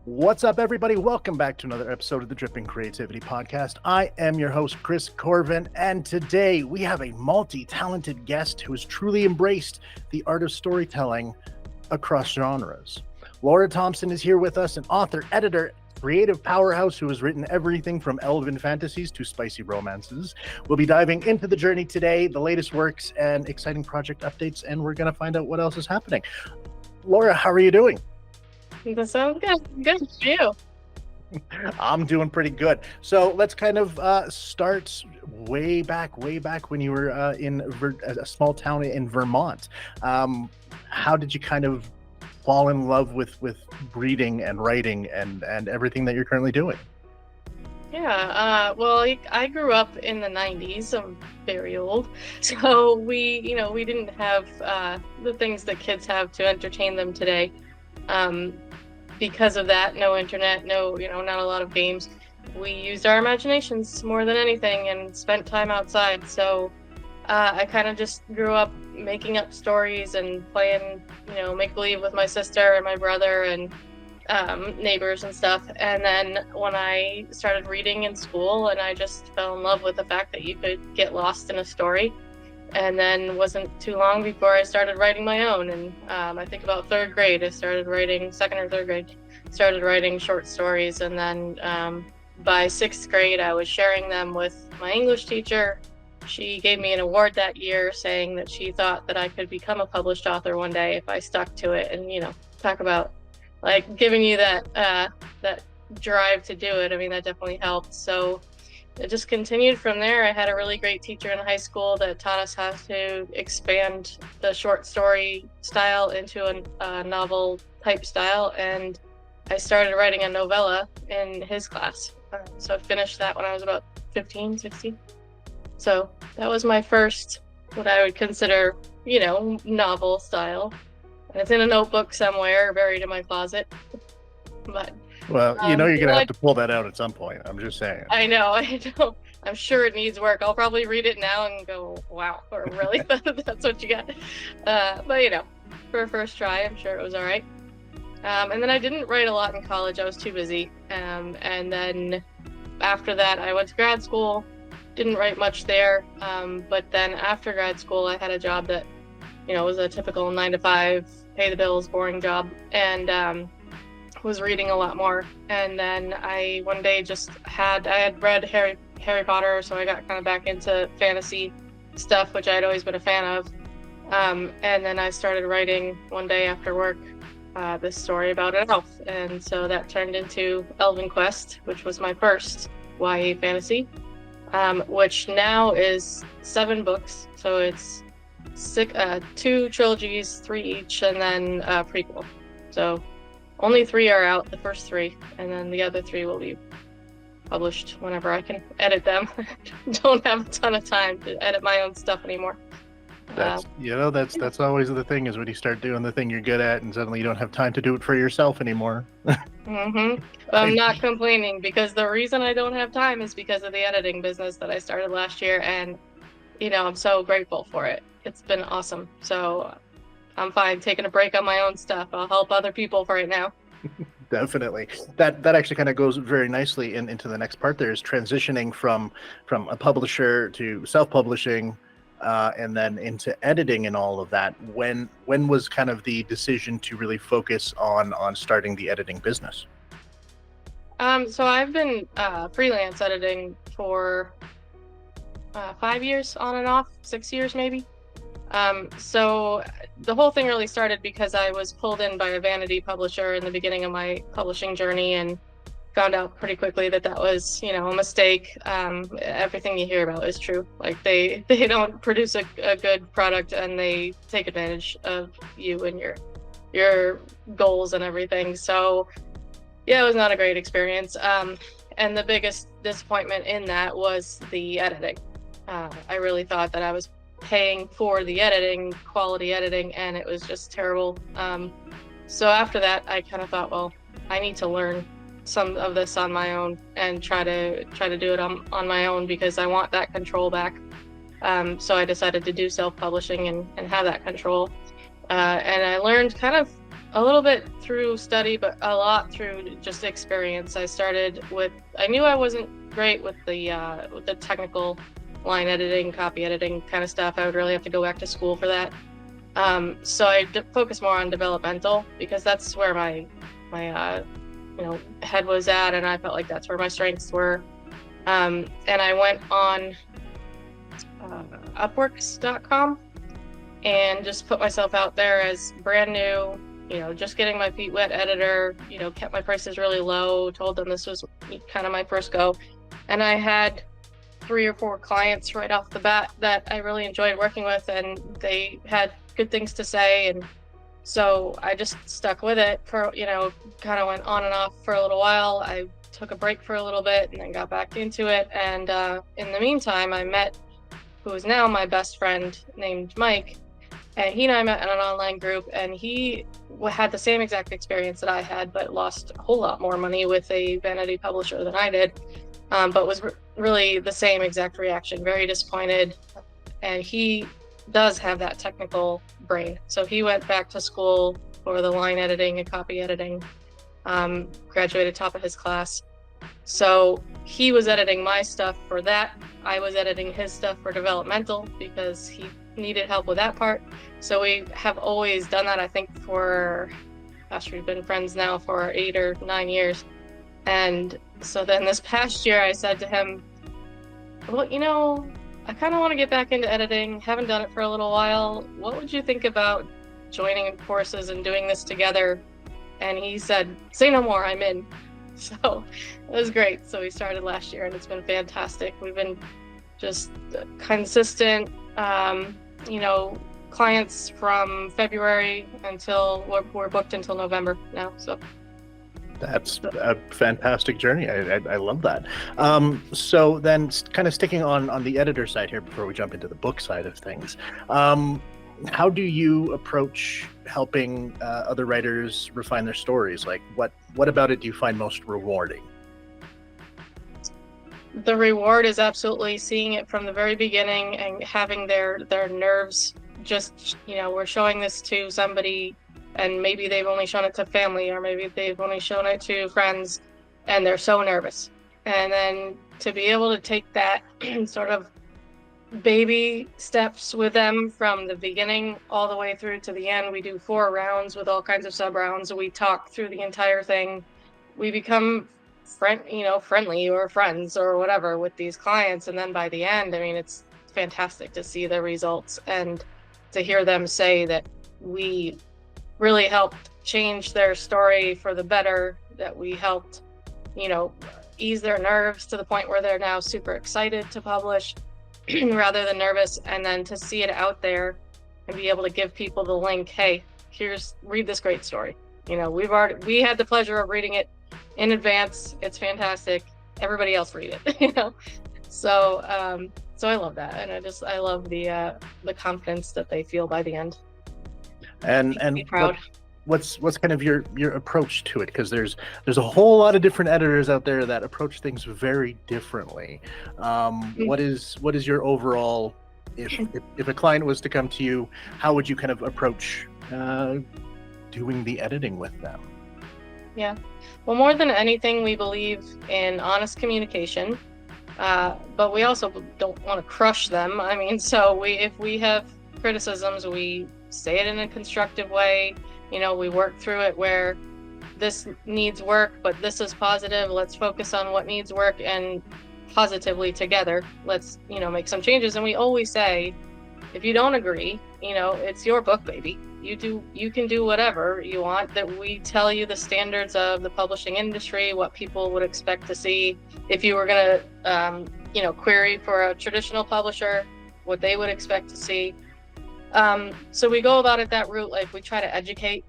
What's up, everybody? Welcome back to another episode of the Dripping Creativity Podcast. I am your host, Chris Corvan, and today we have a multi-talented guest who has truly embraced the art of storytelling across genres. Laura Thompson is here with us, an author, editor, creative powerhouse who has written everything from Elven Fantasies to spicy romances. We'll be diving into the journey today, the latest works and exciting project updates, and we're going to find out what else is happening. Laura, how are you doing? That sounds good. Good for you. I'm doing pretty good. So let's kind of start way back when you were in a small town in Vermont. How did you kind of fall in love with reading and writing and everything that you're currently doing? Yeah, well, I grew up in the 90s. I'm very old. So we didn't have the things that kids have to entertain them today. Because of that, no internet, not a lot of games. We used our imaginations more than anything and spent time outside. So I kind of just grew up making up stories and playing, make-believe with my sister and my brother and neighbors and stuff. And then when I started reading in school, and I just fell in love with the fact that you could get lost in a story. And then wasn't too long before I started writing my own. And I think about third grade, I started writing, second or third grade, started writing short stories. And then by sixth grade, I was sharing them with my English teacher. She gave me an award that year saying that she thought that I could become a published author one day if I stuck to it. And, talk about like giving you that drive to do it. I mean, that definitely helped. So it just continued from there. I had a really great teacher in high school that taught us how to expand the short story style into a novel type style. And I started writing a novella in his class. So I finished that when I was about 15, 16. So that was my first, what I would consider, novel style. And it's in a notebook somewhere buried in my closet. But well, you're going to have to pull that out at some point. I'm just saying. I know. I'm sure it needs work. I'll probably read it now and go, wow, or really? That's what you got. But, for a first try, I'm sure it was all right. And then I didn't write a lot in college. I was too busy. And then after that, I went to grad school. Didn't write much there. But then after grad school, I had a job that, was a typical 9-to-5, pay the bills, boring job. And was reading a lot more. And then I one day I had read Harry Potter, so I got kind of back into fantasy stuff, which I'd always been a fan of. And then I started writing one day after work this story about an elf. And so that turned into Elven Quest, which was my first YA fantasy, which now is 7 books. So it's 2 trilogies, 3 each, and then a prequel. So only 3 are out, the first 3, and then the other 3 will be published whenever I can edit them. Don't have a ton of time to edit my own stuff anymore. That's always the thing, is when you start doing the thing you're good at and suddenly you don't have time to do it for yourself anymore. Mm-hmm. I'm not complaining, because the reason I don't have time is because of the editing business that I started last year, and I'm so grateful for it. It's been awesome. So I'm fine taking a break on my own stuff. I'll help other people for right now. Definitely. That actually kind of goes very nicely into the next part. There's transitioning from a publisher to self-publishing, and then into editing and all of that. When was kind of the decision to really focus on starting the editing business? So I've been freelance editing for 5 years on and off, 6 years maybe. So the whole thing really started because I was pulled in by a vanity publisher in the beginning of my publishing journey, and found out pretty quickly that was, a mistake. Everything you hear about is true. Like they don't produce a good product, and they take advantage of you and your goals and everything. So yeah, it was not a great experience. And the biggest disappointment in that was the editing. I really thought that I was paying for the editing, quality editing, and it was just terrible. So after that, I kind of thought, well, I need to learn some of this on my own and try to do it on my own, because I want that control back. So I decided to do self-publishing and have that control. And I learned kind of A little bit through study, but a lot through just experience. I knew I wasn't great with the technical line editing, copy editing kind of stuff. I would really have to go back to school for that. So I focused more on developmental because that's where my head was at, and I felt like that's where my strengths were. And I went on Upworks.com and just put myself out there as brand new, just getting my feet wet editor, kept my prices really low, told them this was kind of my first go. And I had 3 or 4 clients right off the bat that I really enjoyed working with, and they had good things to say. And so I just stuck with it for, kind of went on and off for a little while. I took a break for a little bit and then got back into it. And in the meantime, I met who is now my best friend named Mike. And he and I met in an online group, and he had the same exact experience that I had, but lost a whole lot more money with a vanity publisher than I did, but was really the same exact reaction, very disappointed. And he does have that technical brain. So he went back to school for the line editing and copy editing, graduated top of his class. So he was editing my stuff for that. I was editing his stuff for developmental because he needed help with that part. So we have always done that, I think, we've been friends now for 8 or 9 years. And so then this past year I said to him, well, I kind of want to get back into editing. Haven't done it for a little while. What would you think about joining courses and doing this together? And he said, say no more, I'm in. So it was great. So we started last year, and it's been fantastic. We've been just consistent, clients from February until we're booked until November now. So that's a fantastic journey. I love that. So then kind of sticking on the editor side here before we jump into the book side of things, how do you approach helping other writers refine their stories? Like what about it do you find most rewarding? The reward is absolutely seeing it from the very beginning and having their nerves just, we're showing this to somebody and maybe they've only shown it to family, or maybe they've only shown it to friends, and they're so nervous. And then to be able to take that sort of baby steps with them from the beginning all the way through to the end. We do 4 rounds with all kinds of sub rounds. We talk through the entire thing. We become friendly or friends or whatever with these clients. And then by the end, it's fantastic to see the results and to hear them say that we really helped change their story for the better, that we helped, ease their nerves to the point where they're now super excited to publish rather than nervous. And then to see it out there and be able to give people the link, hey, read this great story. We had the pleasure of reading it in advance. It's fantastic. Everybody else read it, So I love that. And I love the confidence that they feel by the end. And proud. What's kind of your approach to it? Because there's a whole lot of different editors out there that approach things very differently. What is your overall, if a client was to come to you, how would you kind of approach doing the editing with them? Yeah, well, more than anything, we believe in honest communication, but we also don't want to crush them. If we have criticisms, we say it in a constructive way. We work through it where this needs work, but this is positive. Let's focus on what needs work, and positively together, let's, make some changes. And we always say, if you don't agree, it's your book, baby. You can do whatever you want. That we tell you the standards of the publishing industry, what people would expect to see. If you were going to, query for a traditional publisher, what they would expect to see. So we go about it that route. Like, we try to educate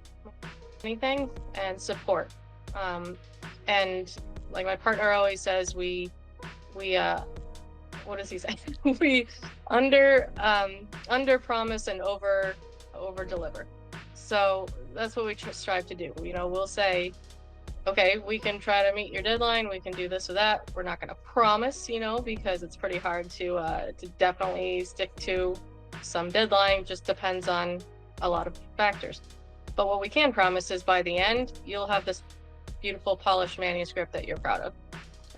anything and support. And like my partner always says, we what does he say? We under promise and over deliver. So that's what we strive to do. We'll say, okay, we can try to meet your deadline. We can do this or that. We're not going to promise, because it's pretty hard to definitely stick to some deadline. Just depends on a lot of factors. But what we can promise is by the end, you'll have this beautiful polished manuscript that you're proud of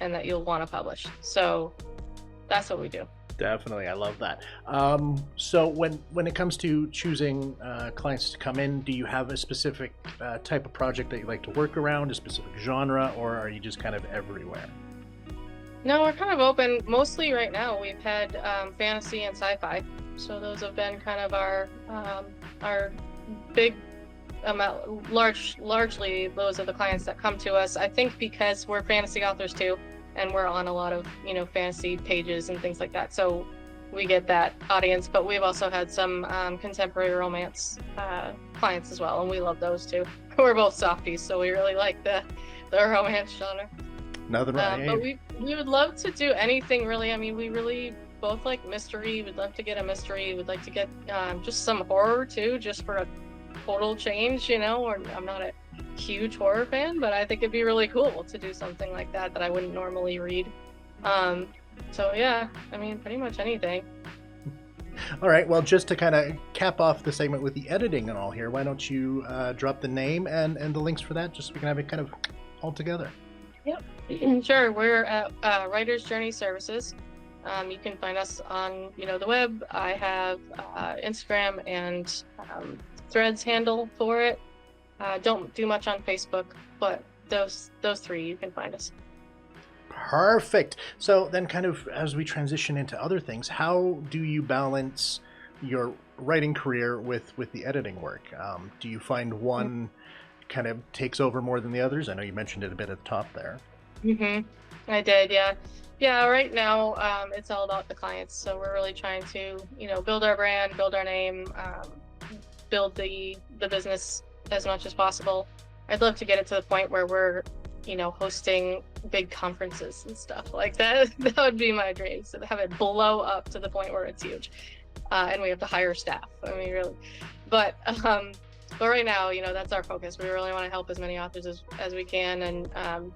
and that you'll want to publish. So that's what we do. Definitely, I love that. So when it comes to choosing clients to come in, do you have a specific type of project that you like to work around, a specific genre, or are you just kind of everywhere? No, we're kind of open. Mostly right now, we've had fantasy and sci-fi. So those have been kind of our big amount. Largely, those are the clients that come to us. I think because we're fantasy authors too, and we're on a lot of fantasy pages and things like that. So we get that audience. But we've also had some contemporary romance clients as well, and we love those too. We're both softies, so we really like the romance genre. But we would love to do anything really. I mean, we really both like mystery. We'd love to get a mystery. We'd like to get just some horror too, just for a total change, or I'm not a huge horror fan, but I think it'd be really cool to do something like that I wouldn't normally read. So yeah, I mean, pretty much anything. All right, well, just to kind of cap off the segment with the editing and all here, why don't you drop the name and the links for that, just so we can have it kind of all together. Yep. Sure. We're at Writer's Journey Services. You can find us on, the web. I have Instagram and Threads handle for it. Don't do much on Facebook, but those three, you can find us. Perfect. So then kind of as we transition into other things, how do you balance your writing career with the editing work? Do you find one kind of takes over more than the others? I know you mentioned it a bit at the top there. I did, yeah. Yeah, right now it's all about the clients. So we're really trying to, build our brand, build our name, build the business as much as possible. I'd love to get it to the point where we're, hosting big conferences and stuff like that. That would be my dream. So to have it blow up to the point where it's huge. And we have to hire staff. I mean, really. But right now, that's our focus. We really want to help as many authors as we can. And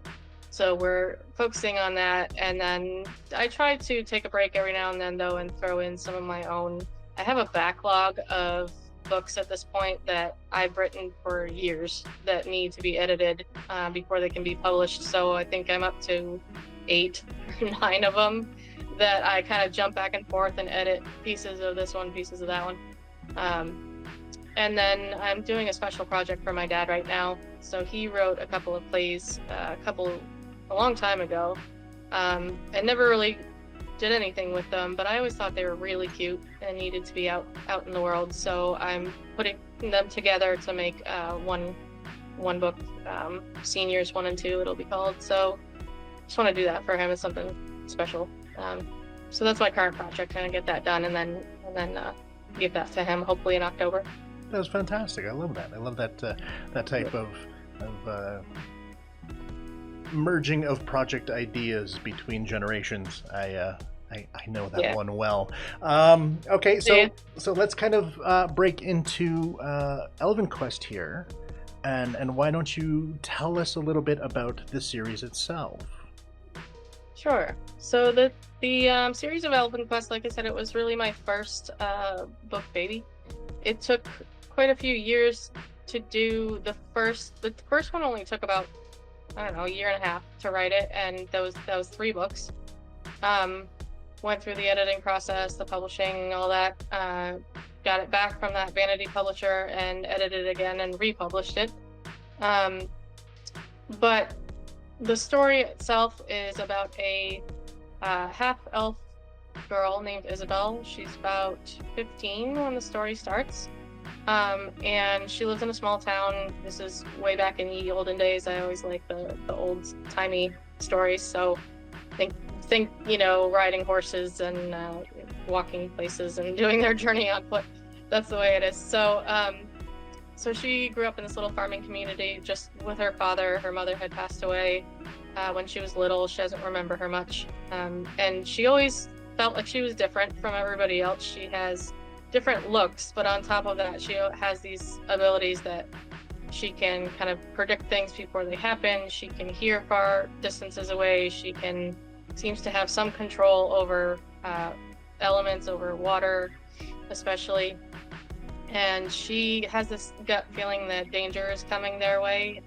so we're focusing on that. And then I try to take a break every now and then, though, and throw in some of my own. I have a backlog of books at this point that I've written for years that need to be edited before they can be published. So I think I'm up to 8 or 9 of them that I kind of jump back and forth and edit pieces of this one, pieces of that one. And then I'm doing a special project for my dad right now. So he wrote a couple of plays a long time ago, and never really did anything with them, but I always thought they were really cute and needed to be out in the world. So I'm putting them together to make one book, Seniors 1 and 2 it'll be called. So just want to do that for him as something special. So that's my current project, kind of get that done and then give that to him hopefully in October. That was fantastic. I love that. I love that that type of merging of project ideas between generations. I know that one well. Okay, so let's kind of break into Elven Quest here, and why don't you tell us a little bit about the series itself? Sure. So the series of Elven Quest, like I said, it was really my first book baby. It took quite a few years to do the first one. Only took about, I don't know, a year and a half to write it, and that was 3 books. Went through the editing process, the publishing, all that. Got it back from that vanity publisher and edited it again and republished it. But the story itself is about a half-elf girl named Isabel. She's about 15 when the story starts. And she lives in a small town. This is way back in the olden days. I always like the old-timey stories. So think riding horses and walking places and doing their journey on foot. That's the way it is. So so she grew up in this little farming community just with her father. Her mother had passed away when she was little. She doesn't remember her much. And she always felt like she was different from everybody else. She has different looks, but on top of that, she has these abilities that she can kind of predict things before they happen. She can hear far distances away. She seems to have some control over elements, over water especially. and she has this gut feeling that danger is coming their way.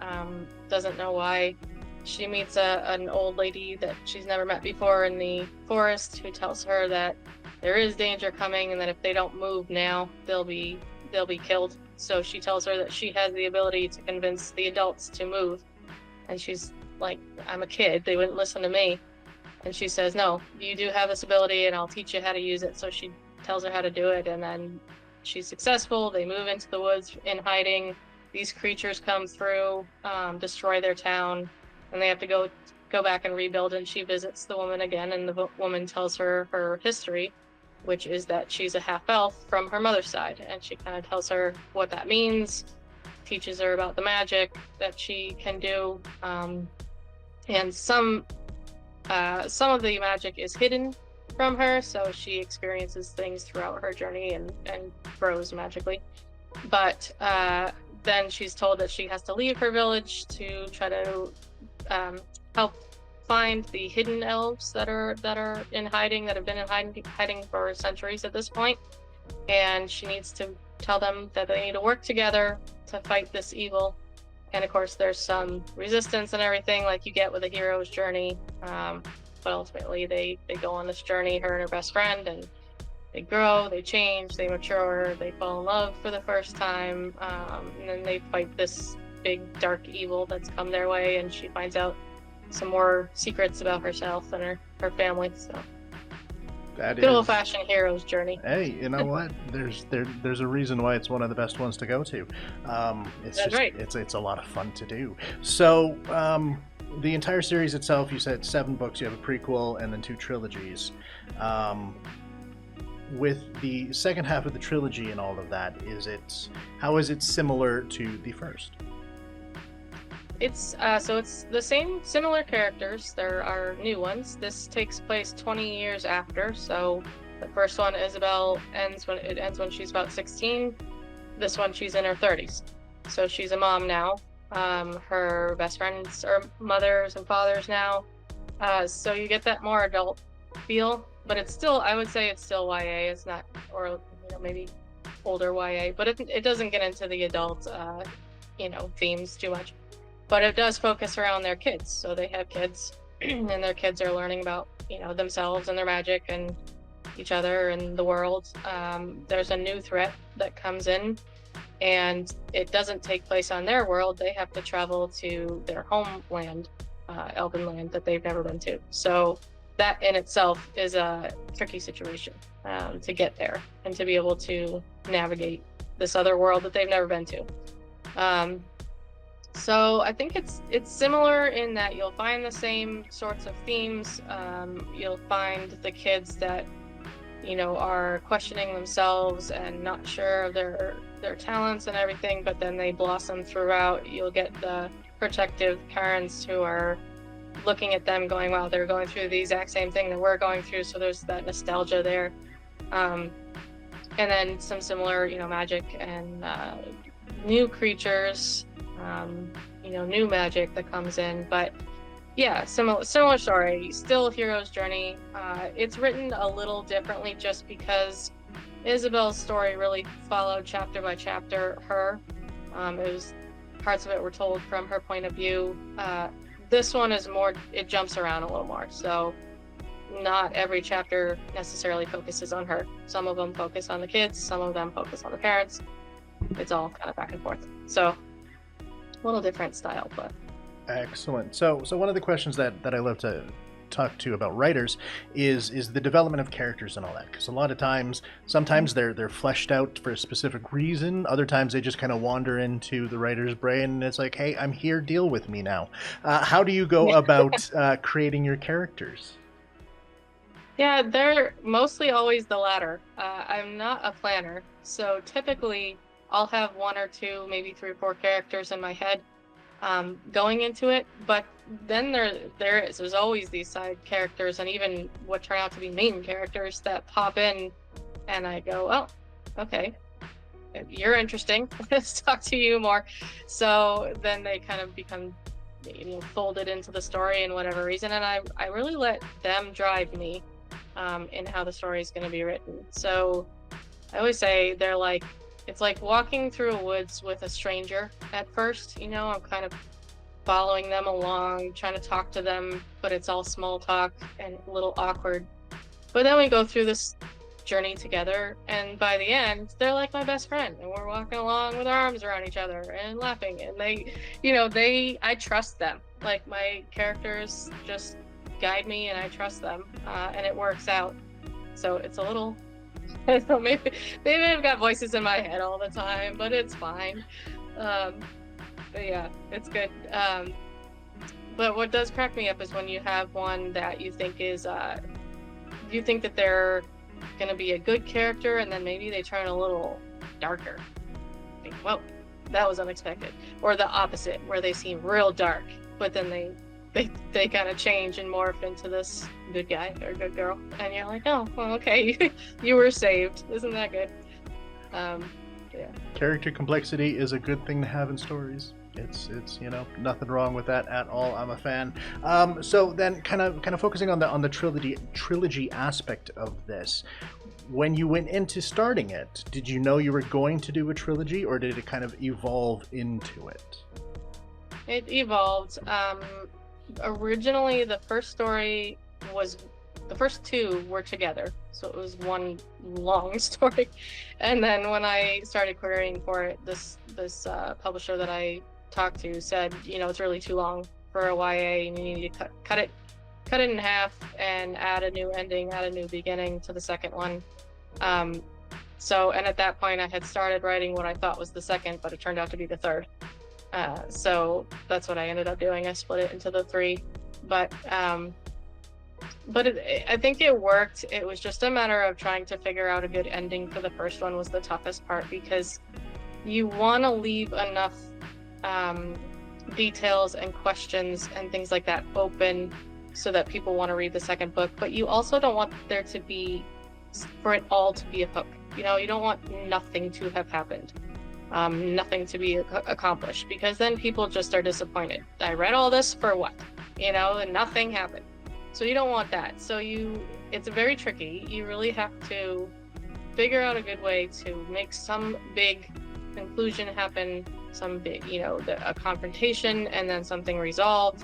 Doesn't know why. She meets an old lady that she's never met before in the forest, who tells her that there is danger coming and that if they don't move now, they'll be killed. So she tells her that she has the ability to convince the adults to move, and she's like, I'm a kid, they wouldn't listen to me. And she says, no, you do have this ability and I'll teach you how to use it. So she tells her how to do it, and then she's successful. They move into the woods in hiding. These creatures come through, destroy their town, and they have to go back and rebuild. And she visits the woman again, and the woman tells her her history, which is that she's a half-elf from her mother's side. And she kind of tells her what that means, teaches her about the magic that she can do. And some of the magic is hidden from her, so she experiences things throughout her journey and grows magically. But then she's told that she has to leave her village to try to help find the hidden elves that are in hiding, that have been in hiding for centuries at this point. And she needs to tell them that they need to work together to fight this evil. And of course, there's some resistance and everything like you get with a hero's journey. But ultimately, they go on this journey, her and her best friend, and they grow, they change, they mature, they fall in love for the first time, and then they fight this big dark evil that's come their way, and she finds out some more secrets about herself and her family. So that good old-fashioned hero's journey. Hey, you know what? There's a reason why it's one of the best ones to go to. That's right. It's a lot of fun to do. So the entire series itself, you said 7 books. You have a prequel and then 2 trilogies. With the second half of the trilogy and all of that, how is it similar to the first? It's so it's the same similar characters. There are new ones. This takes place 20 years after. So the first one, Isabel, ends when she's about 16. This one, she's in her 30s. So she's a mom now. Her best friends are mothers and fathers now. So you get that more adult feel, but it's still, I would say it's still YA. It's not, or maybe older YA, but it doesn't get into the adult themes too much. But it does focus around their kids. So they have kids, and their kids are learning about themselves and their magic and each other and the world. There's a new threat that comes in, and it doesn't take place on their world. They have to travel to their homeland, Elven land, that they've never been to. So that in itself is a tricky situation to get there and to be able to navigate this other world that they've never been to. So I think it's similar in that you'll find the same sorts of themes. You'll find the kids that are questioning themselves and not sure of their talents and everything, but then they blossom throughout. You'll get the protective parents who are looking at them going, wow, they're going through the exact same thing that we're going through, so there's that nostalgia there. And then some similar magic and new creatures, new magic that comes in. But yeah, similar story, still hero's journey. It's written a little differently just because Isabel's story really followed chapter by chapter her. Parts of it were told from her point of view. This one is more, it jumps around a little more. So not every chapter necessarily focuses on her. Some of them focus on the kids, some of them focus on the parents. It's all kind of back and forth. So a little different style, but excellent. So one of the questions that I love to talk to about writers is the development of characters and all that, because a lot of times, sometimes they're fleshed out for a specific reason, other times they just kind of wander into the writer's brain and it's like, hey, I'm here, deal with me now. How do you go about creating your characters? Yeah, they're mostly always the latter. I'm not a planner, so typically I'll have 1 or 2, maybe 3 or 4 characters in my head going into it, but then there's always these side characters and even what turn out to be main characters that pop in, and I go, oh, okay, you're interesting, let's talk to you more. So then they kind of become folded into the story in whatever reason, and I really let them drive me in how the story is going to be written. So I always say they're like it's like walking through a woods with a stranger at first. You know, I'm kind of following them along, trying to talk to them, but it's all small talk and a little awkward. But then we go through this journey together, and by the end, they're like my best friend, and we're walking along with our arms around each other and laughing. And I trust them. Like, my characters just guide me, and I trust them, and it works out. So it's a little, so maybe I've got voices in my head all the time, but it's fine. But yeah, it's good. But what does crack me up is when you have one that you think is, you think that they're going to be a good character, and then maybe they turn a little darker. Think, whoa, that was unexpected. Or the opposite, where they seem real dark, but then they kind of change and morph into this good guy or good girl, and you're like, oh, well, okay, you were saved. Isn't that good? Yeah. Character complexity is a good thing to have in stories. It's nothing wrong with that at all. I'm a fan. So then kind of focusing on the trilogy aspect of this. When you went into starting it, did you know you were going to do a trilogy, or did it kind of evolve into it? It evolved. Originally, the first two were together, so it was one long story. And then when I started querying for it, this publisher that I talked to said, it's really too long for a YA, and you need to cut it in half and add a new ending, add a new beginning to the second one. And at that point, I had started writing what I thought was the second, but it turned out to be the third. So that's what I ended up doing. I split it into the three, but I think it worked. It was just a matter of trying to figure out a good ending for the first one was the toughest part, because you want to leave enough details and questions and things like that open so that people want to read the second book, but you also don't want there to be, for it all to be a hook. You don't want nothing to have happened, nothing to be accomplished, because then people just are disappointed. I read all this for what? And nothing happened. So you don't want that. So it's very tricky. You really have to figure out a good way to make some big conclusion happen, some big, a confrontation, and then something resolved.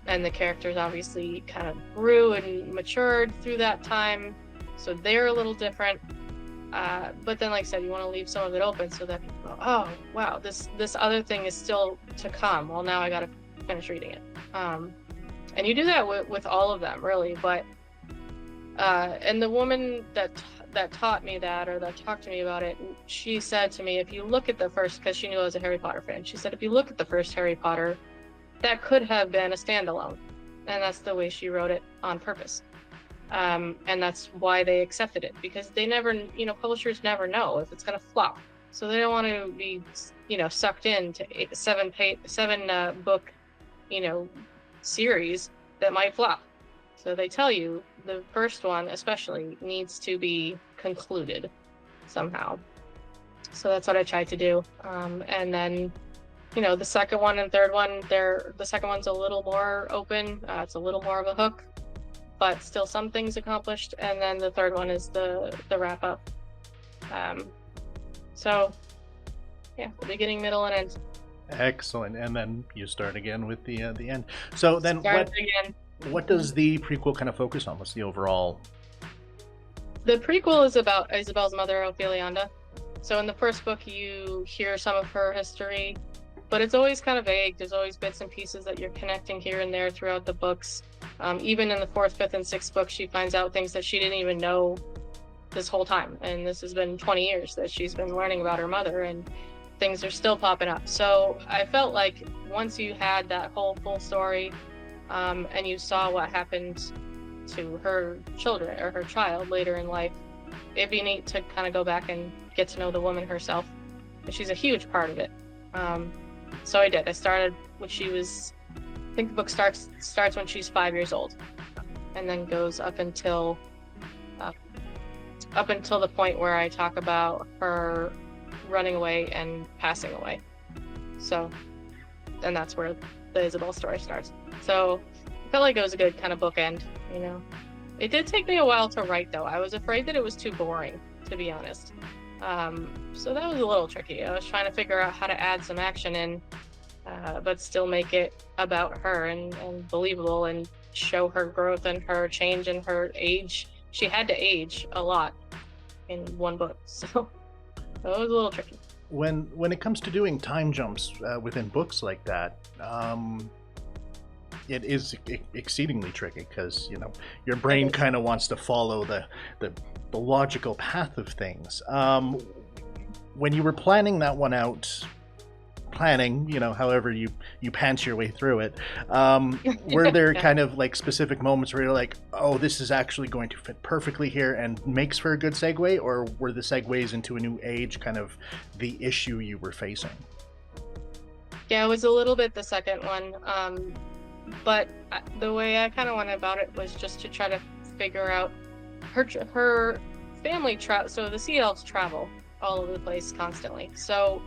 And the characters obviously kind of grew and matured through that time, so they're a little different. But then, like I said, you want to leave some of it open so that people go, oh, wow, this other thing is still to come. Well, now I got to finish reading it. And you do that with all of them, really. But and the woman that taught me that, or that talked to me about it, she said to me, if you look at the first, because she knew I was a Harry Potter fan, she said, if you look at the first Harry Potter, that could have been a standalone. And that's the way she wrote it on purpose. And that's why they accepted it, because they never, publishers never know if it's going to flop. So they don't want to be, sucked into seven book, series that might flop. So they tell you the first one especially needs to be concluded somehow. So that's what I tried to do. And then, the second one and third one, the second one's a little more open. It's a little more of a hook, but still some things accomplished. And then the third one is the wrap up. So yeah, the beginning, middle, and end. Excellent. And then you start again with the end. So then what does the prequel kind of focus on? What's the overall? The prequel is about Isabel's mother, Ophelianda. So in the first book, you hear some of her history, but it's always kind of vague. There's always bits and pieces that you're connecting here and there throughout the books. Even in the fourth, fifth, and sixth book, she finds out things that she didn't even know this whole time. And this has been 20 years that she's been learning about her mother, and things are still popping up. So I felt like once you had that whole full story, and you saw what happened to her children or her child later in life, it'd be neat to kind of go back and get to know the woman herself. And she's a huge part of it. So I did. I started when she was, I think the book starts when she's 5 years old, and then goes up until the point where I talk about her running away and passing away. So, and that's where the Isabel story starts. So I felt like it was a good kind of bookend, It did take me a while to write, though. I was afraid that it was too boring, to be honest. So that was a little tricky. I was trying to figure out how to add some action in, but still make it about her and believable and show her growth and her change and her age. She had to age a lot in one book, so that was a little tricky. When it comes to doing time jumps within books like that, it is exceedingly tricky because your brain kind of wants to follow the logical path of things. When you were planning that one out, however you pants your way through it, were there kind of like specific moments where you're like, oh, this is actually going to fit perfectly here and makes for a good segue, or were the segues into a new age kind of the issue you were facing? Yeah, it was a little bit the second one, but the way I kind of went about it was just to try to figure out her family travel. So the sea elves travel all over the place constantly. So,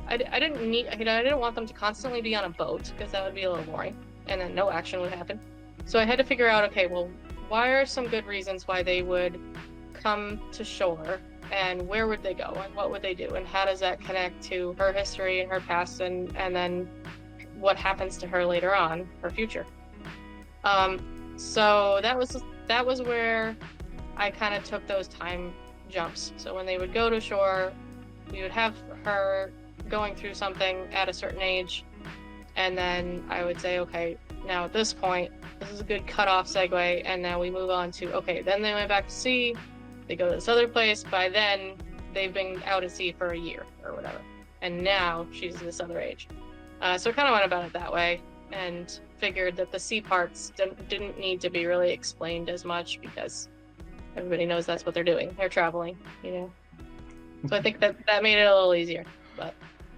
I didn't want them to constantly be on a boat because that would be a little boring, and then no action would happen. So I had to figure out, okay, well, why are some good reasons why they would come to shore, and where would they go, and what would they do, and how does that connect to her history and her past, and then what happens to her later on, her future. So that was where I kind of took those time jumps. So when they would go to shore, we would have her going through something at a certain age, and then I would say, okay, now at this point, this is a good cutoff segue, and now we move on to, okay, then they went back to sea, they go to this other place, by then they've been out at sea for a year or whatever, and now she's this other age. So I kind of went about it that way, and figured that the sea parts didn't need to be really explained as much because everybody knows that's what they're doing. They're traveling, So I think that made it a little easier, but.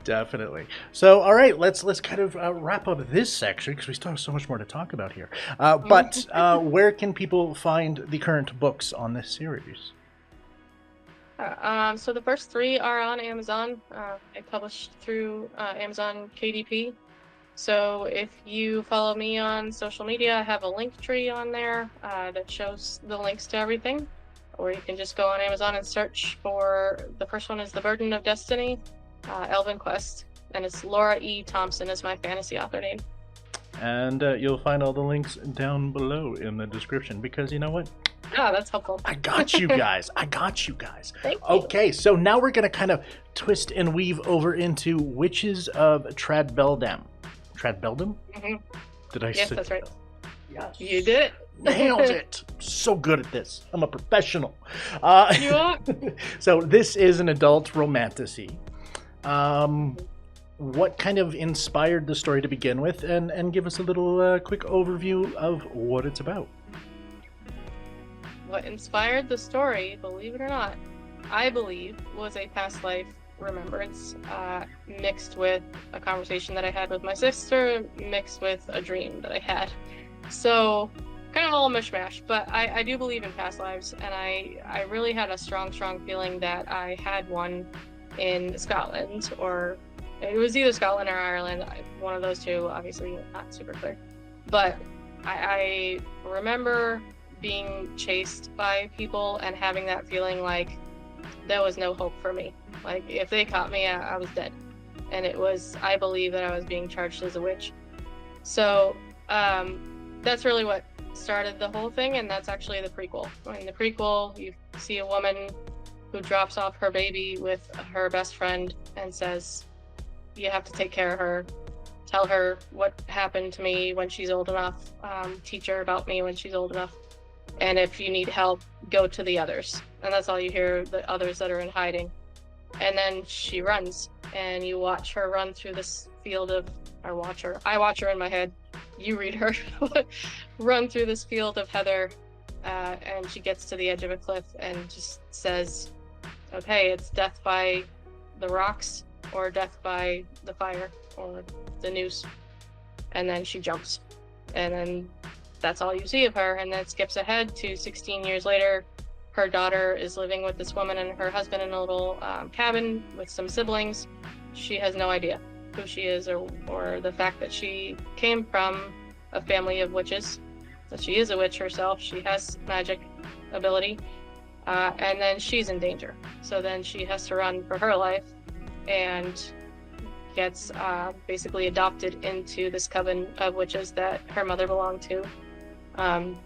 Definitely. So, all right, let's kind of wrap up this section because we still have so much more to talk about here. But where can people find the current books on this series? So the first 3 are on Amazon. I published through Amazon KDP. So if you follow me on social media, I have a link tree on there that shows the links to everything. Or you can just go on Amazon and search for, the first one is The Burden of Destiny, Elven Quest, and it's Laura Thompson is my fantasy author name. And you'll find all the links down below in the description because you know what? Oh, that's helpful. I got you guys. Thank you. Okay, so now we're going to kind of twist and weave over into Witches of Tradbel Dam. Tradbel Dam? Mm-hmm. Did I Yes, say? that's right. Yes. You did it. Nailed it. So good at this. I'm a professional. You are? So this is an adult romantasy. What kind of inspired the story to begin with, and give us a little quick overview of what it's about. What inspired the story, believe it or not, I believe, was a past life remembrance mixed with a conversation that I had with my sister, mixed with a dream that I had. So kind of all mishmash, but I do believe in past lives, and I really had a strong feeling that I had one in Scotland, or it was either Scotland or Ireland, one of those two, obviously not super clear. But I remember being chased by people and having that feeling like there was no hope for me. Like if they caught me, I was dead. And I believe that I was being charged as a witch. So that's really what started the whole thing, and that's actually the prequel. In the prequel, you see a woman who drops off her baby with her best friend and says, you have to take care of her, tell her what happened to me when she's old enough, teach her about me when she's old enough, and if you need help, go to the others. And that's all you hear, the others that are in hiding. And then she runs, and you watch her run through this field of, I watch her in my head, you read her, run through this field of heather, and she gets to the edge of a cliff and just says, okay, it's death by the rocks or death by the fire or the noose. And then she jumps, and then that's all you see of her. And then skips ahead to 16 years later. Her daughter is living with this woman and her husband in a little cabin with some siblings. She has no idea who she is or the fact that she came from a family of witches, that she is a witch herself. She has magic ability. and then she's in danger. So then she has to run for her life and gets basically adopted into this coven of witches that her mother belonged to. And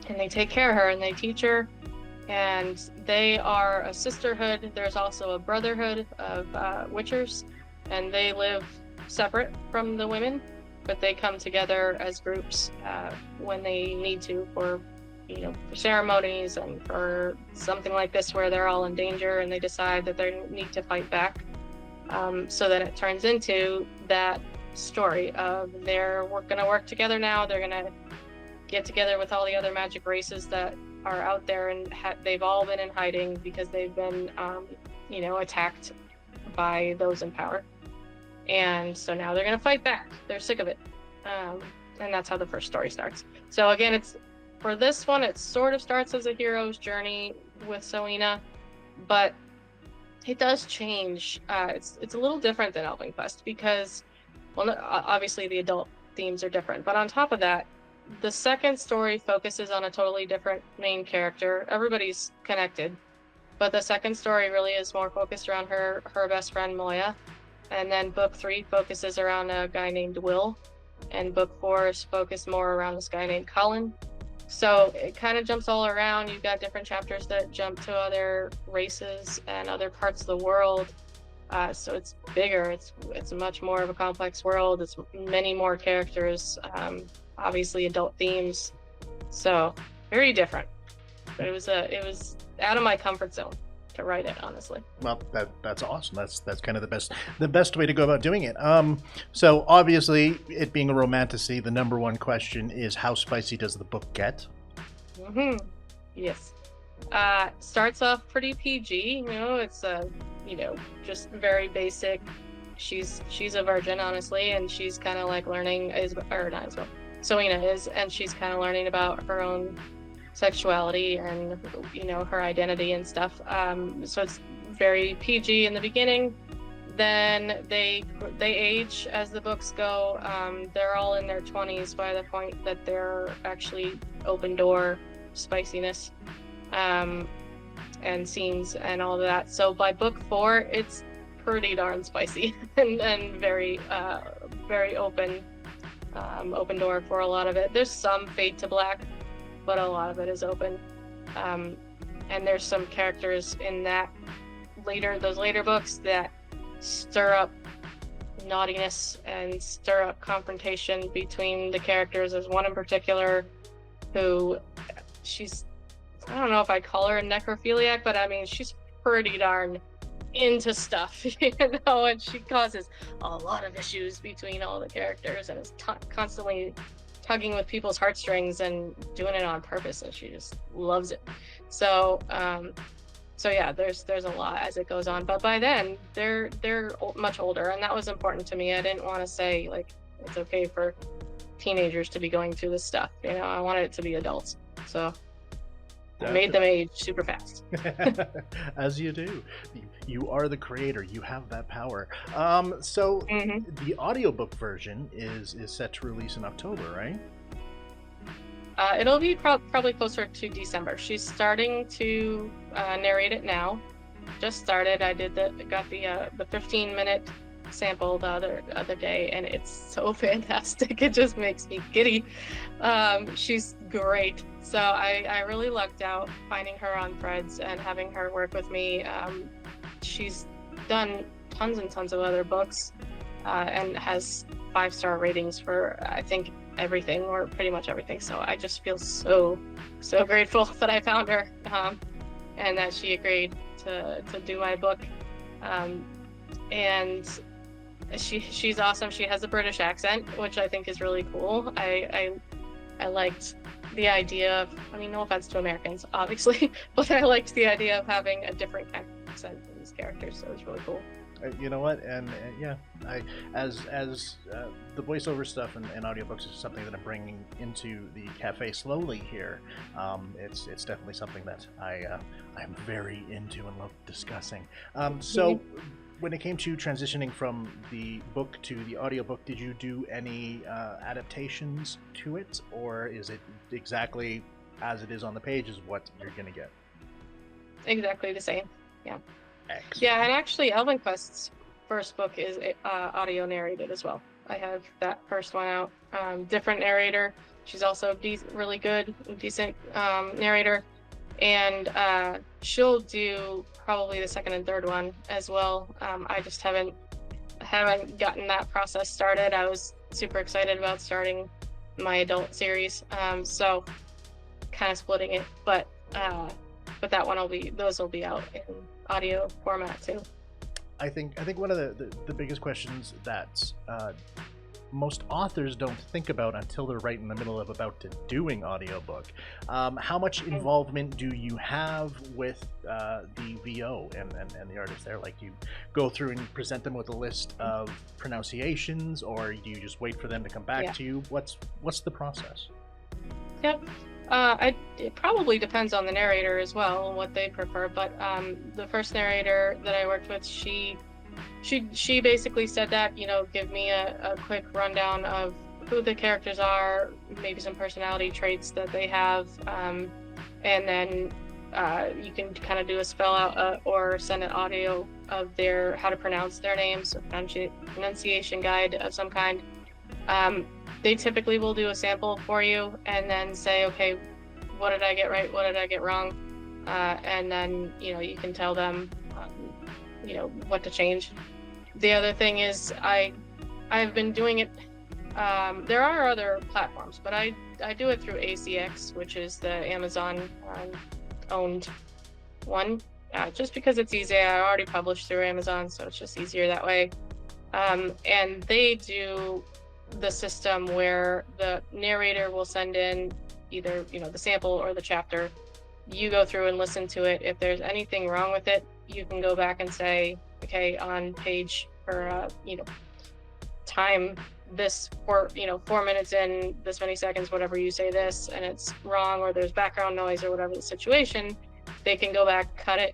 they take care of her and they teach her, and they are a sisterhood. There's also a brotherhood of witchers, and they live separate from the women, but they come together as groups when they need to for for ceremonies and for something like this where they're all in danger and they decide that they need to fight back. So then it turns into that story of they're going to work together now. They're going to get together with all the other magic races that are out there, and they've all been in hiding because they've been, attacked by those in power. And so now they're going to fight back. They're sick of it. And that's how the first story starts. So again, for this one, it sort of starts as a hero's journey with Selena, but it does change. It's a little different than Elven Quest because, well, obviously the adult themes are different, but on top of that, the second story focuses on a totally different main character. Everybody's connected, but the second story really is more focused around her best friend Moya, and then book 3 focuses around a guy named Will, and book 4 is focused more around this guy named Colin. So it kind of jumps all around. You've got different chapters that jump to other races and other parts of the world. So it's bigger. It's much more of a complex world. It's many more characters. Obviously adult themes. So very different. But it was out of my comfort zone to write it, honestly. Well, that's awesome. That's kind of the best way to go about doing it. So obviously, it being a romantasy, the number one question is how spicy does the book get? Yes. Starts off pretty PG. It's just very basic. She's a virgin, honestly, and she's kind of like learning Selena is, and she's kind of learning about her own sexuality and her identity and stuff. So it's very PG in the beginning. Then they age as the books go. They're all in their 20s by the point that they're actually open door spiciness and scenes and all of that. So by book 4, it's pretty darn spicy and very open door for a lot of it. There's some fade to black, but a lot of it is open. And there's some characters in those later books that stir up naughtiness and stir up confrontation between the characters. There's one in particular who I don't know if I call her a necrophiliac, but I mean, she's pretty darn into stuff, and she causes a lot of issues between all the characters and is constantly tugging with people's heartstrings and doing it on purpose, and she just loves it. So yeah, there's a lot as it goes on, but by then they're much older, and that was important to me. I didn't want to say like it's okay for teenagers to be going through this stuff. I wanted it to be adults, so I made them age super fast. As you do. You are the creator. You have that power. So the audiobook version is set to release in October, right? It'll be probably closer to December. She's starting to narrate it now. Just started. I got the 15-minute sample the other day, and it's so fantastic. It just makes me giddy. She's great. So I really lucked out finding her on Threads and having her work with me. She's done tons and tons of other books and has 5-star ratings for I think everything, or pretty much everything. So I just feel so grateful that I found her and that she agreed to do my book. And she's awesome. She has a British accent, which I think is really cool. I liked the idea of, no offense to Americans, obviously, but I liked the idea of having a different kind of accent for these characters, so it was really cool. You know what, and yeah, as the voiceover stuff and audiobooks is something that I'm bringing into the cafe slowly here. It's definitely something that I'm very into and love discussing. So when it came to transitioning from the book to the audiobook, did you do any adaptations to it, or is it exactly as it is on the page is what you're going to get? exactly the same. Yeah. Excellent. Yeah, and actually Elven Quest's first book is audio narrated as well. I have that first one out. Different narrator. She's also really good, decent narrator. And she'll do probably the second and third one as well. I just haven't gotten that process started. I was super excited about starting my adult series, so kind of splitting it. But that one those will be out in audio format too. I think one of the biggest questions that most authors don't think about until they're right in the middle of about to doing audiobook. How much involvement do you have with the VO and the artist there? Like, you go through and present them with a list of pronunciations, or do you just wait for them to come back to you? What's the process? Yep. It probably depends on the narrator as well and what they prefer, but the first narrator that I worked with, she basically said that, give me a quick rundown of who the characters are, maybe some personality traits that they have, and then you can kind of do a spell out or send an audio of how to pronounce their names, a pronunciation guide of some kind. They typically will do a sample for you and then say, okay, what did I get right? What did I get wrong? And then, you can tell them, what to change. The other thing is I've been doing it. There are other platforms, but I do it through ACX, which is the Amazon owned one, just because it's easy. I already published through Amazon, so it's just easier that way. And they do the system where the narrator will send in either the sample or the chapter. You go through and listen to it. If there's anything wrong with it, you can go back and say, okay, on page or time this 4 minutes in this many seconds, whatever you say this, and it's wrong, or there's background noise or whatever the situation, they can go back, cut it,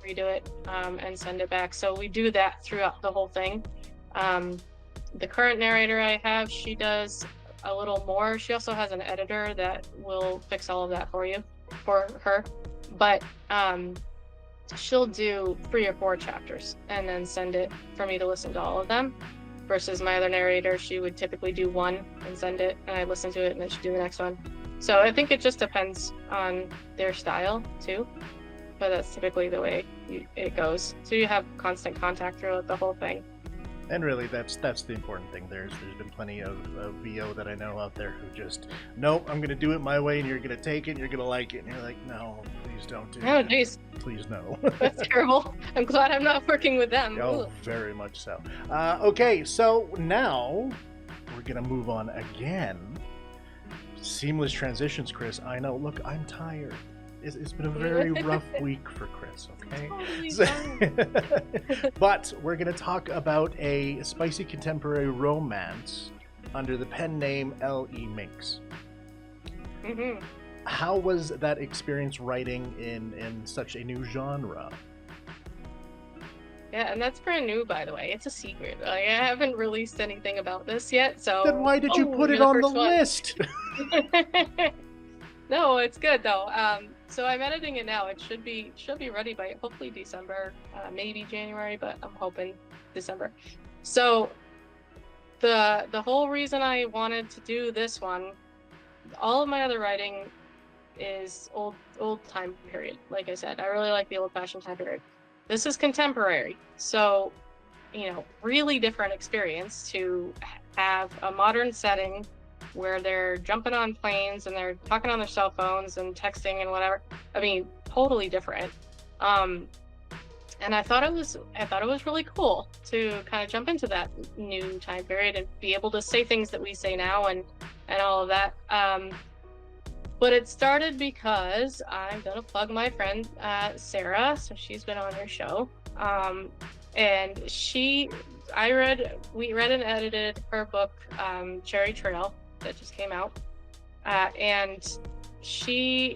redo it, and send it back. So we do that throughout the whole thing. The current narrator I have, she does a little more. She also has an editor that will fix all of that for her. But she'll do 3 or 4 chapters and then send it for me to listen to all of them. Versus my other narrator, she would typically do 1 and send it, and I listen to it, and then she'd do the next one. So I think it just depends on their style too. But that's typically the way it goes. So you have constant contact throughout the whole thing. And really, that's the important thing. There's been plenty of VO that I know out there who just, nope, I'm going to do it my way, and you're going to take it, and you're going to like it. And you're like, no, please don't do Oh, it. geez. Please, no. That's terrible. I'm glad I'm not working with them. Oh, very much so. Okay, so now we're going to move on again. Seamless transitions, Chris. I know. Look, I'm tired. It's been a very rough week for Chris, okay? Totally But we're going to talk about a spicy contemporary romance under the pen name L.E. Minx. Mm-hmm. How was that experience writing in such a new genre? Yeah, and that's brand new, by the way. It's a secret. I haven't released anything about this yet, so... Then why did you put it on the list? No, it's good, though. So I'm editing it now. It should be ready by hopefully December, maybe January, but I'm hoping December. So the whole reason I wanted to do this one, all of my other writing is old time period. Like I said, I really like the old-fashioned time period. This is contemporary, so really different experience to have a modern setting where they're jumping on planes and they're talking on their cell phones and texting and whatever. I mean, totally different. And I thought it was really cool to kind of jump into that new time period and be able to say things that we say now and all of that. But it started because I'm gonna plug my friend Sarah. So she's been on your show, and we read and edited her book Cherry Trail that just came out, and she's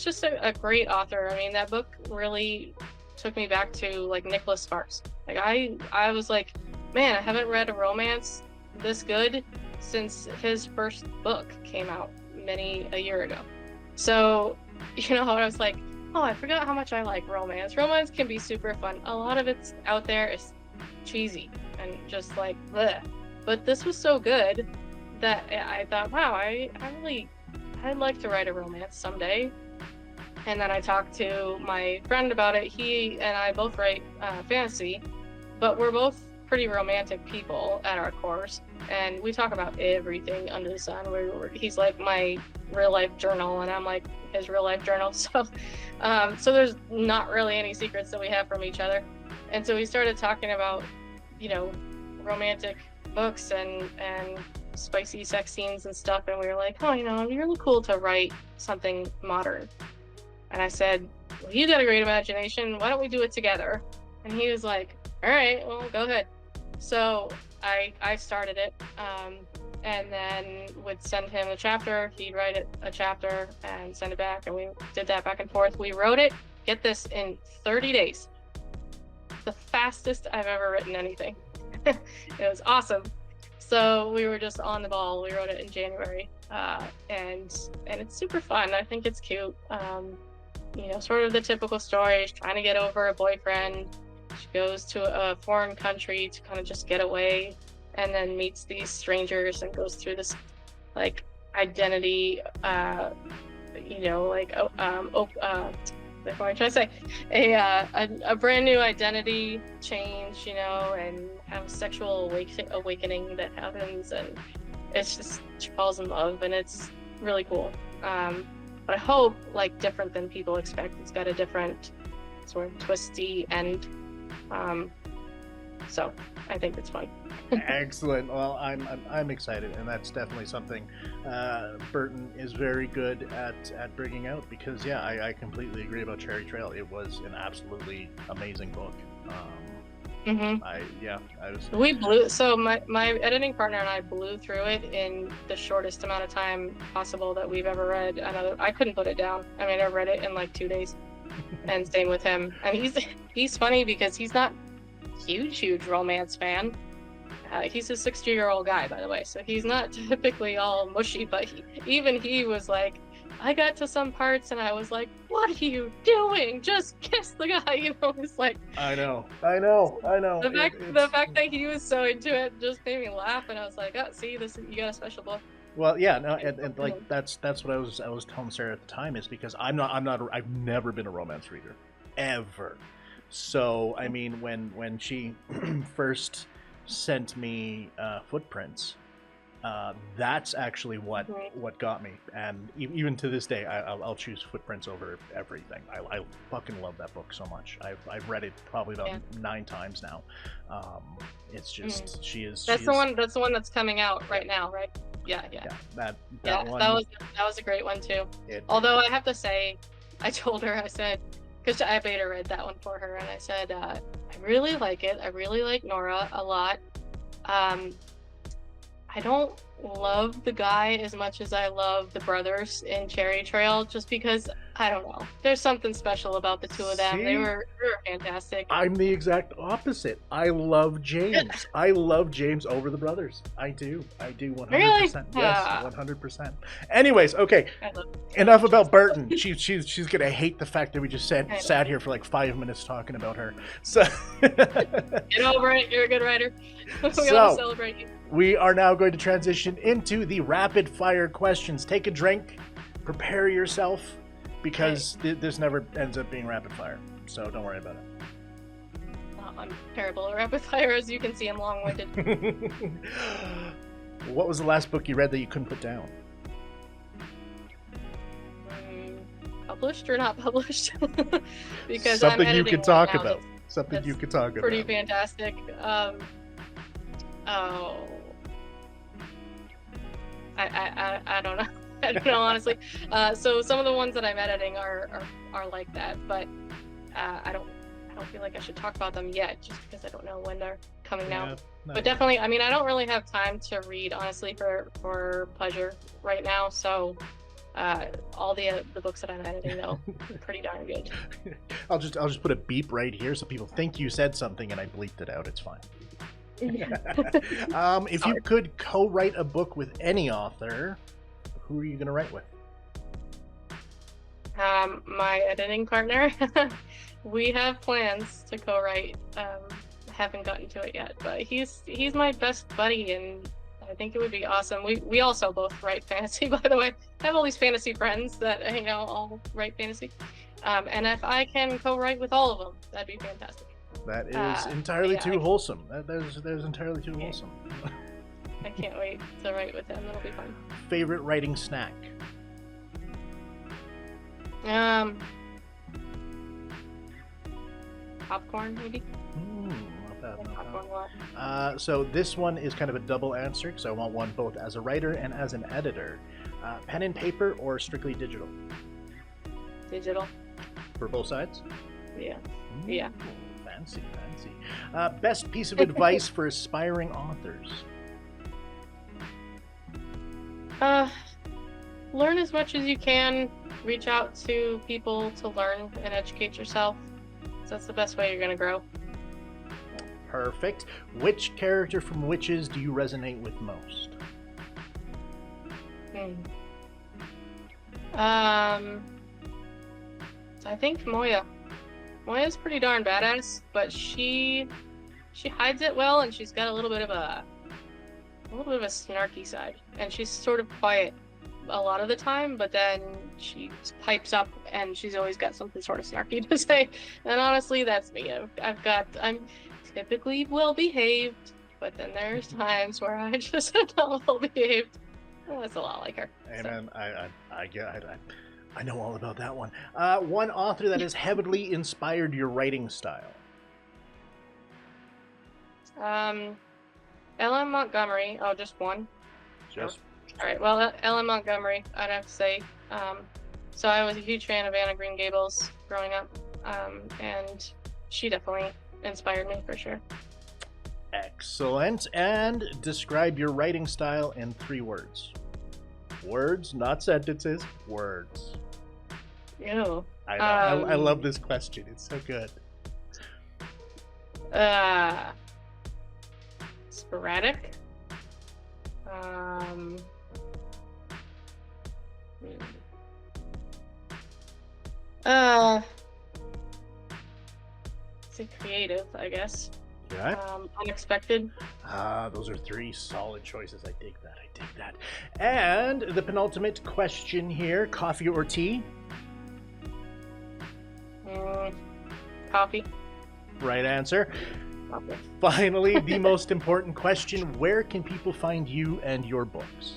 just a great author. I mean, that book really took me back to like Nicholas Sparks. Like I was like, man, I haven't read a romance this good since his first book came out many a year ago. So I was like, oh, I forgot how much I like romance. Romance can be super fun. A lot of it's out there is cheesy and just like bleh. But this was so good that I thought, wow, I'd like to write a romance someday. And then I talked to my friend about it. He and I both write fantasy, but we're both pretty romantic people at our cores, and we talk about everything under the sun. He's like my real life journal, and I'm like his real life journal. So, so there's not really any secrets that we have from each other. And so we started talking about, romantic books and spicy sex scenes and stuff, and we were like, oh, it'd be really cool to write something modern. And I said, well, you got a great imagination. Why don't we do it together? And he was like, all right, well, go ahead. So I started it, and then would send him a chapter. He'd write a chapter and send it back, and we did that back and forth. We wrote it, get this, in 30 days. The fastest I've ever written anything. It was awesome. So we were just on the ball. We wrote it in January, and it's super fun. I think it's cute. Sort of the typical story. She's trying to get over a boyfriend. She goes to a foreign country to kind of just get away, and then meets these strangers and goes through this identity, what am I trying to say? A brand new identity change, and have sexual awakening that happens, and it's just, she falls in love, and it's really cool. But I hope, different than people expect, it's got a different sort of twisty end. So I think it's fun. Excellent. Well, I'm excited, and that's definitely something Burton is very good at bringing out, because I completely agree about Cherry Trail. It was an absolutely amazing book. We blew, so my editing partner and I blew through it in the shortest amount of time possible that we've ever read. I couldn't put it down. I mean, I read it in 2 days. And same with him. And he's funny because he's not huge romance fan. He's a 60-year-old guy, by the way, so he's not typically all mushy, but even he was like, I got to some parts and I was like, what are you doing? Just kiss the guy, it's like, I know. The fact that he was so into it just made me laugh, and I was like, oh, see, you got a special book. Well, yeah, no, and that's what I was telling Sarah at the time, is because I've never been a romance reader, ever. So I mean, when she first sent me Footprints, that's actually what got me, and even to this day, I'll choose Footprints over everything. I fucking love that book so much. I've read it probably about 9 times now. It's just That's the one that's coming out right now, right? Yeah. That one. That was a great one too. Although I have to say, I told her, I said, because I beta read that one for her, and I said, I really like it. I really like Nora a lot. I don't love the guy as much as I love the brothers in Cherry Trail, just because, I don't know, there's something special about the two of them. They were fantastic. I'm the exact opposite. I love James. I love James over the brothers. I do 100%. Really? Yes, 100%. Anyways, okay, enough about Burton. She's gonna hate the fact that we just sat here for 5 minutes talking about her. So get over it. You're a good writer. We gotta celebrate you. We are now going to transition into the rapid fire questions. Take a drink, prepare yourself, because this never ends up being rapid fire. So don't worry about it. I'm terrible at rapid fire, as you can see. I'm long-winded. What was the last book you read that you couldn't put down? Published or not published? Because something you could talk about. Something you could talk about. Pretty fantastic. I don't know. I don't know, honestly. So some of the ones that I'm editing are like that, but I don't feel like I should talk about them yet, just because I don't know when they're coming out. No. But definitely, I mean, I don't really have time to read, honestly, for pleasure right now. So all the books that I'm editing, though, pretty darn good. I'll just put a beep right here so people think you said something and I bleeped it out. It's fine. If you could co-write a book with any author, who are you going to write with? My editing partner. We have plans to co-write. Haven't gotten to it yet, but he's my best buddy, and I think it would be awesome. We also both write fantasy, by the way. I have all these fantasy friends that all write fantasy. And if I can co-write with all of them, that'd be fantastic. That is entirely too wholesome. There's entirely too wholesome. I can't wait to write with him. That'll be fun. Favorite writing snack? Popcorn, maybe. Not bad. Popcorn a lot. So this one is kind of a double answer because I want one both as a writer and as an editor. Pen and paper or strictly digital? Digital. For both sides? Yeah. Yeah. Fancy. Best piece of advice for aspiring authors? Learn as much as you can. Reach out to people to learn and educate yourself. That's the best way you're going to grow. Perfect. Which character from Witches do you resonate with most? I think Moya. Moya's pretty darn badass, but she hides it well, and she's got a little bit of a snarky side, and she's sort of quiet a lot of the time, but then she pipes up, and she's always got something sort of snarky to say. And honestly, that's me. I'm typically well behaved, but then there's times where I just am not well behaved. Well, that's a lot like her. Amen. So. I know all about that one. One author that has heavily inspired your writing style. Ellen Montgomery. Oh, just one. All right. Well, Ellen Montgomery, I'd have to say. So I was a huge fan of Anna Green Gables growing up, and she definitely inspired me for sure. Excellent. And describe your writing style in 3 words. Words, not sentences. Words. Ew. I know. I love this question. It's so good. Sporadic. Say creative, I guess. Yeah. Unexpected. Those are 3 solid choices. I dig that. And the penultimate question here: coffee or tea? Coffee. Right answer. Coffee. Finally, the most important question: where can people find you and your books?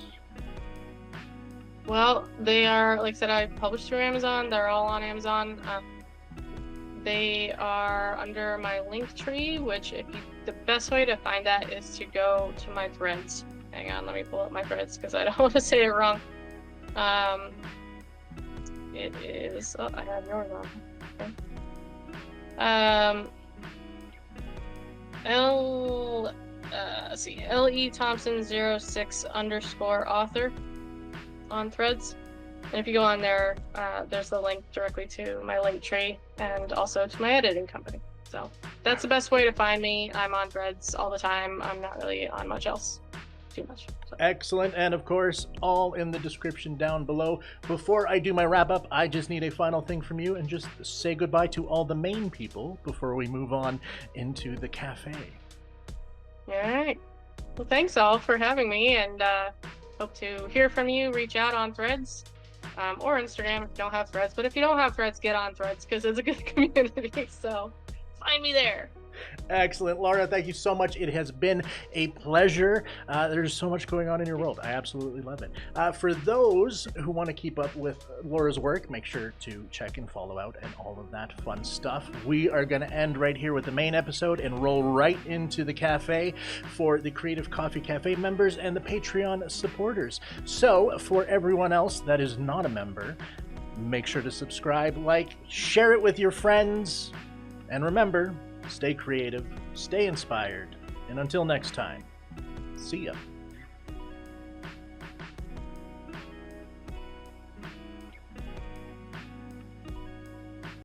Well, they are, like I said, I publish through Amazon. They're all on Amazon. They are under my link tree, which the best way to find that is to go to my threads. Hang on, let me pull up my threads because I don't want to say it wrong. It is. Oh, I have yours on. Okay. LE Thompson 06 _ author on threads. And if you go on there, there's the link directly to my link tree and also to my editing company. So that's the best way to find me. I'm on threads all the time. I'm not really on much else. Too much. So. Excellent. And of course, all in the description down below. Before I do my wrap up, I just need a final thing from you and just say goodbye to all the main people before we move on into the cafe. All right. Well, thanks all for having me, and hope to hear from you. Reach out on threads or Instagram if you don't have threads. But if you don't have threads, get on threads because it's a good community. So find me there. Excellent. Laura, thank you so much. It has been a pleasure. There's so much going on in your world. I absolutely love it. For those who want to keep up with Laura's work, make sure to check and follow out and all of that fun stuff. We are going to end right here with the main episode and roll right into the cafe for the Creative Coffee Cafe members and the Patreon supporters. So for everyone else that is not a member, make sure to subscribe, like, share it with your friends, and remember, stay creative, stay inspired, and until next time, see ya.